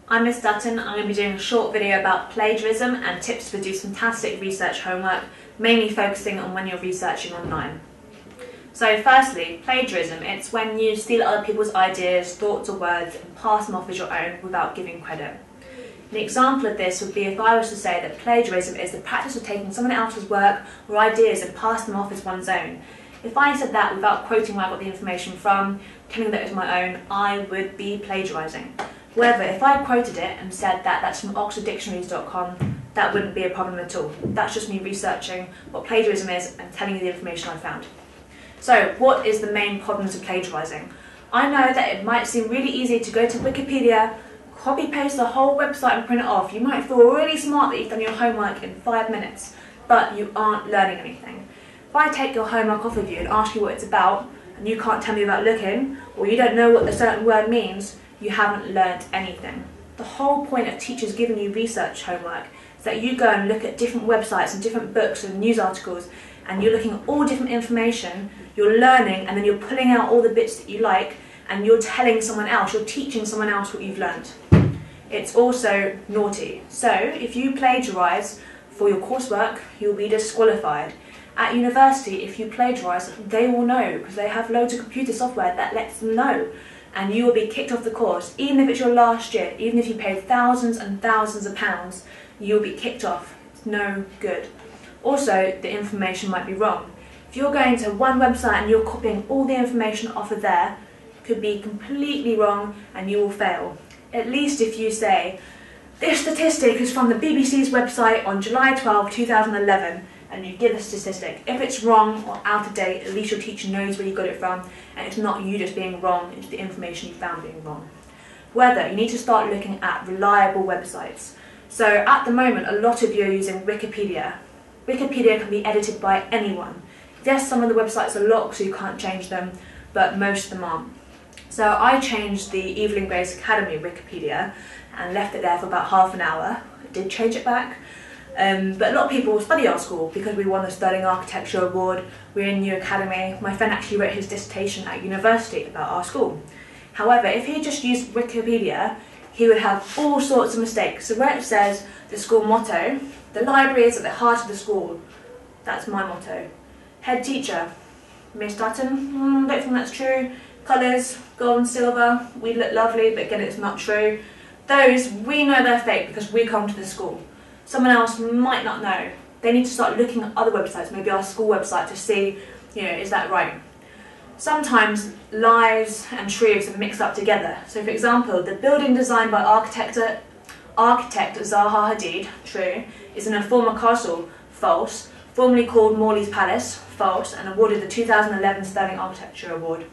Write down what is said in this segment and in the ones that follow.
I'm Miss Dutton. I'm going to be doing a short video about plagiarism and tips to produce fantastic research homework, mainly focusing on when you're researching online. So firstly, plagiarism. It's when you steal other people's ideas, thoughts or words and pass them off as your own without giving credit. An example of this would be if I was to say that plagiarism is the practice of taking someone else's work or ideas and passing them off as one's own. If I said that without quoting where I got the information from, telling that it was my own, I would be plagiarising. However, if I quoted it and said that that's from oxforddictionaries.com, that wouldn't be a problem at all. That's just me researching what plagiarism is and telling you the information I found. So, what is the main problems of plagiarising? I know that it might seem really easy to go to Wikipedia, copy-paste the whole website and print it off. You might feel really smart that you've done your homework in 5 minutes, but you aren't learning anything. If I take your homework off of you and ask you what it's about, and you can't tell me without looking, or you don't know what a certain word means, you haven't learnt anything. The whole point of teachers giving you research homework is that you go and look at different websites and different books and news articles, and you're looking at all different information, you're learning, and then you're pulling out all the bits that you like, and you're telling someone else, you're teaching someone else what you've learnt. It's also naughty. So if you plagiarise for your coursework, you'll be disqualified. At university, if you plagiarise, they will know, because they have loads of computer software that lets them know. And you will be kicked off the course. Even if it's your last year, even if you paid thousands and thousands of pounds, you'll be kicked off. It's no good. Also, the information might be wrong. If you're going to one website and you're copying all the information off of there, it could be completely wrong and you will fail. At least if you say, this statistic is from the BBC's website on July 12, 2011, and you give a statistic. If it's wrong or out of date, at least your teacher knows where you got it from, and it's not you just being wrong, it's the information you found being wrong. However, you need to start looking at reliable websites. So at the moment, a lot of you are using Wikipedia. Wikipedia can be edited by anyone. Yes, some of the websites are locked so you can't change them, but most of them aren't. So I changed the Evelyn Grace Academy Wikipedia and left it there for about half an hour. I did change it back. But a lot of people study our school because we won the Sterling Architecture Award, we're in New Academy. My friend actually wrote his dissertation at university about our school. However, if he just used Wikipedia, he would have all sorts of mistakes. So where it says the school motto, the library is at the heart of the school, that's my motto. Head teacher, Miss Dutton, don't think that's true. Colours, gold and silver, we look lovely, but again it's not true. Those, we know they're fake because we come to the school. Someone else might not know. They need to start looking at other websites, maybe our school website, to see, is that right? Sometimes lies and truths are mixed up together. So for example, the building designed by architect Zaha Hadid, true, is in a former castle, false, formerly called Morley's Palace, false, and awarded the 2011 Sterling Architecture Award.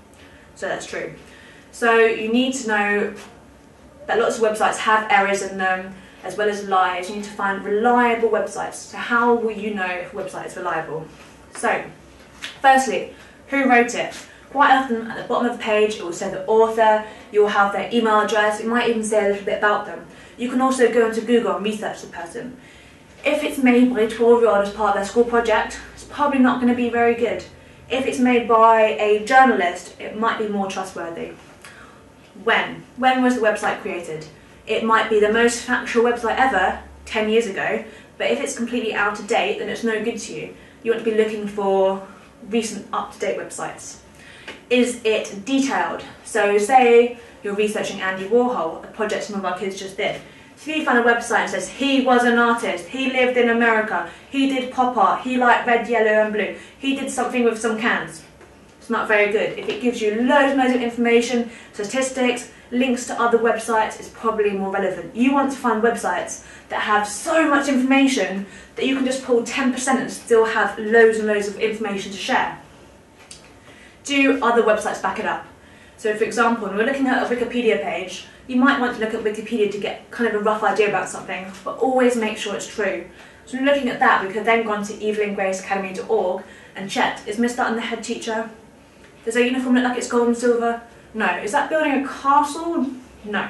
So that's true. So you need to know that lots of websites have errors in them, as well as lies. You need to find reliable websites. So how will you know if a website is reliable? So, firstly, who wrote it? Quite often at the bottom of the page it will say the author, you'll have their email address, it might even say a little bit about them. You can also go into Google and research the person. If it's made by a 12-year-old as part of their school project, it's probably not going to be very good. If it's made by a journalist, it might be more trustworthy. When was the website created? It might be the most factual website ever 10 years ago, but if it's completely out of date, then it's no good to you. You want to be looking for recent, up-to-date websites. Is it detailed? So say you're researching Andy Warhol, a project some of our kids just did. So if you find a website that says he was an artist, he lived in America, he did pop art, he liked red, yellow and blue, he did something with some cans. It's not very good. If it gives you loads and loads of information, statistics, links to other websites, it's probably more relevant. You want to find websites that have so much information that you can just pull 10% and still have loads and loads of information to share. Do other websites back it up? So for example, when we're looking at a Wikipedia page, you might want to look at Wikipedia to get kind of a rough idea about something, but always make sure it's true. So when looking at that, we could then go on to evelyngraceacademy.org and check, is Miss Dutton the head teacher? Does her uniform look like it's gold and silver? No. Is that building a castle? No.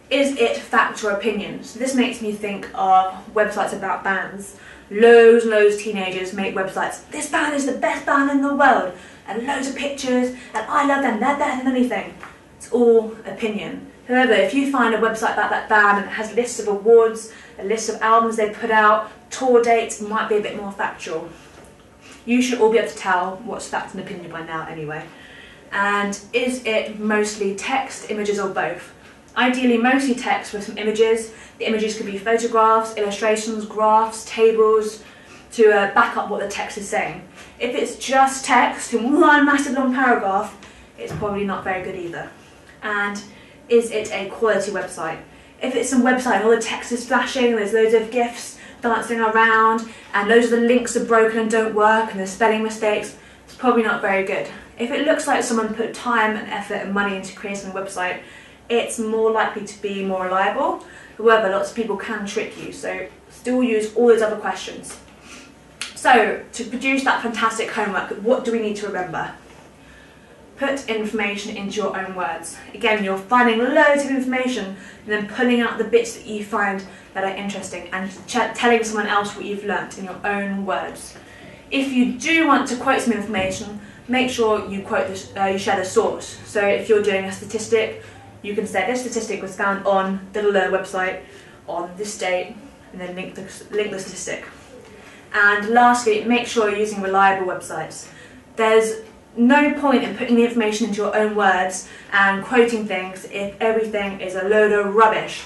Is it fact or opinion? So this makes me think of websites about bands. Loads and loads of teenagers make websites. This band is the best band in the world. And loads of pictures. And I love them. They're better than anything. It's all opinion. However, if you find a website about that band and it has lists of awards, a list of albums they put out, tour dates, might be a bit more factual. You should all be able to tell what's fact and opinion by now anyway. And is it mostly text, images, or both? Ideally mostly text with some images. The images could be photographs, illustrations, graphs, tables, to back up what the text is saying. If it's just text in one massive long paragraph, it's probably not very good either. And is it a quality website? If it's some website and all the text is flashing, there's loads of GIFs dancing around, and loads of the links are broken and don't work, and there's spelling mistakes, it's probably not very good. If it looks like someone put time and effort and money into creating a website, it's more likely to be more reliable. However, lots of people can trick you, so still use all those other questions. So, to produce that fantastic homework, what do we need to remember? Put information into your own words. Again, you're finding loads of information and then pulling out the bits that you find that are interesting and telling someone else what you've learnt in your own words. If you do want to quote some information, make sure you quote you share the source. So if you're doing a statistic, you can say this statistic was found on the website on this date, and then link the statistic. And lastly, make sure you're using reliable websites. There's no point in putting the information into your own words and quoting things if everything is a load of rubbish.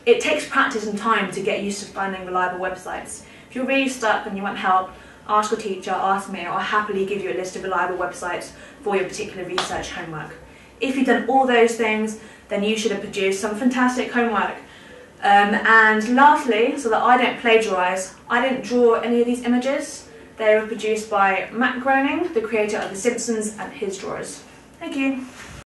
It takes practice and time to get used to finding reliable websites. If you're really stuck and you want help, ask your teacher, ask me, or I'll happily give you a list of reliable websites for your particular research homework. If you've done all those things, then you should have produced some fantastic homework. And lastly, so that I don't plagiarise, I didn't draw any of these images. They were produced by Matt Groening, the creator of The Simpsons, and his drawers. Thank you.